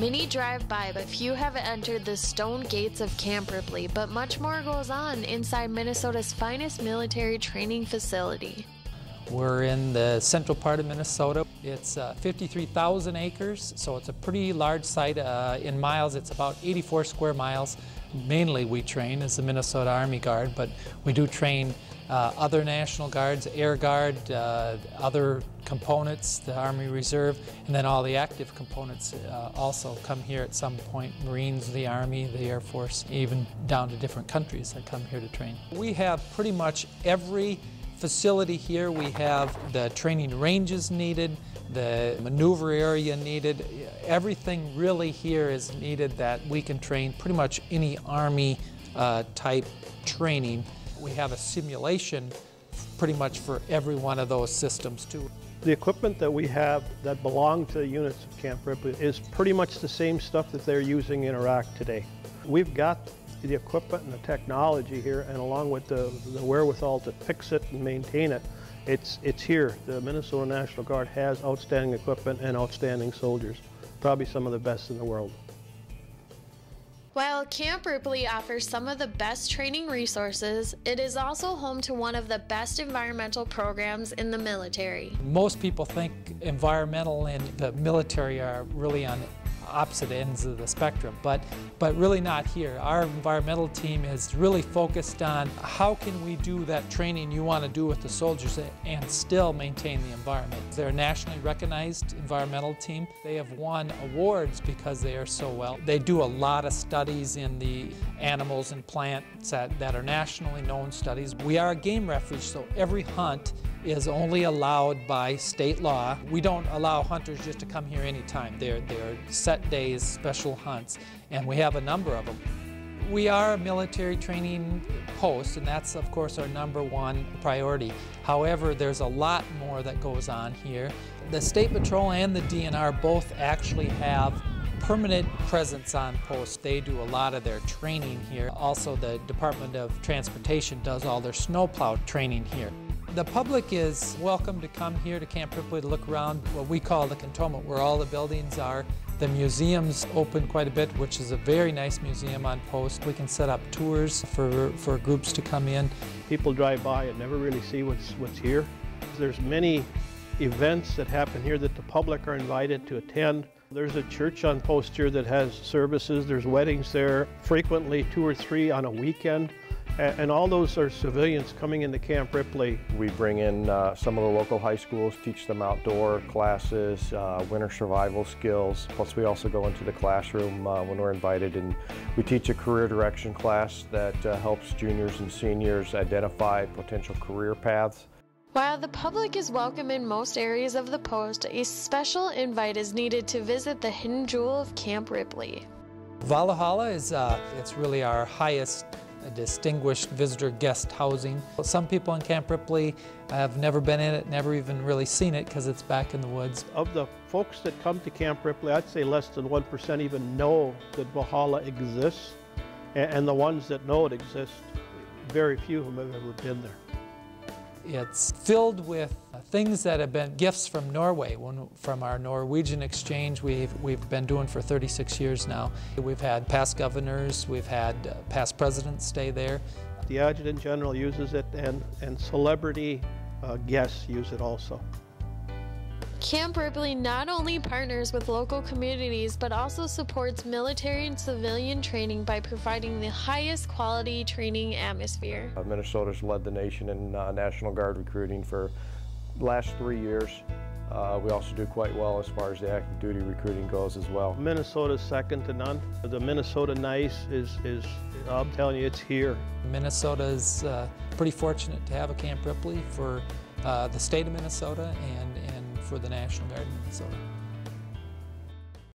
Many drive by, but few have entered the stone gates of Camp Ripley, but much more goes on inside Minnesota's finest military training facility. We're in the central part of Minnesota. It's 53,000 acres, so it's a pretty large site. In miles, it's about 84 square miles. Mainly we train as the Minnesota Army Guard, but we do train other National Guards, Air Guard, other components, the Army Reserve, and then all the active components also come here at some point. Marines, the Army, the Air Force, even down to different countries that come here to train. We have pretty much every facility here. We have the training ranges needed, the maneuver area needed. Everything really here is needed that we can train pretty much any Army type training. We have a simulation pretty much for every one of those systems too. The equipment that we have that belong to the units of Camp Ripley is pretty much the same stuff that they're using in Iraq today. We've got the equipment and the technology here, and along with the wherewithal to fix it and maintain it, it's here. The Minnesota National Guard has outstanding equipment and outstanding soldiers, probably some of the best in the world. While Camp Ripley offers some of the best training resources, it is also home to one of the best environmental programs in the military. Most people think environmental and the military are really on opposite ends of the spectrum, but really not here. Our environmental team is really focused on how can we do that training you want to do with the soldiers and still maintain the environment. They're a nationally recognized environmental team. They have won awards because they are so well. They do a lot of studies in the animals and plants that are nationally known studies. We are a game refuge, so every hunt is only allowed by state law. We don't allow hunters just to come here anytime. They're set days, special hunts, and we have a number of them. We are a military training post, and that's of course our #1 priority. However, there's a lot more that goes on here. The State Patrol and the DNR both actually have permanent presence on post. They do a lot of their training here. Also, the Department of Transportation does all their snowplow training here. The public is welcome to come here to Camp Ripley to look around what we call the cantonment, where all the buildings are. The museum's open quite a bit, which is a very nice museum on post. We can set up tours for groups to come in. People drive by and never really see what's here. There's many events that happen here that the public are invited to attend. There's a church on post here that has services. There's weddings there, frequently 2 or 3 on a weekend. And all those are civilians coming into Camp Ripley. We bring in some of the local high schools, teach them outdoor classes, winter survival skills. Plus we also go into the classroom when we're invited, and we teach a career direction class that helps juniors and seniors identify potential career paths. While the public is welcome in most areas of the post, a special invite is needed to visit the hidden jewel of Camp Ripley. Valhalla is it's really our highest distinguished visitor guest housing. Some people in Camp Ripley have never been in it, never even really seen it because it's back in the woods. Of the folks that come to Camp Ripley, I'd say less than 1% even know that Valhalla exists. And the ones that know it exists, very few of them have ever been there. It's filled with things that have been gifts from Norway, from our Norwegian exchange we've been doing for 36 years now. We've had past governors, we've had past presidents stay there. The Adjutant General uses it, and celebrity guests use it also. Camp Ripley not only partners with local communities, but also supports military and civilian training by providing the highest quality training atmosphere. Minnesota's led the nation in National Guard recruiting for the last 3 years. We also do quite well as far as the active duty recruiting goes as well. Minnesota's second to none. The Minnesota Nice is I'm telling you, it's here. Minnesota is pretty fortunate to have a Camp Ripley for the state of Minnesota and for the National Guard in Minnesota.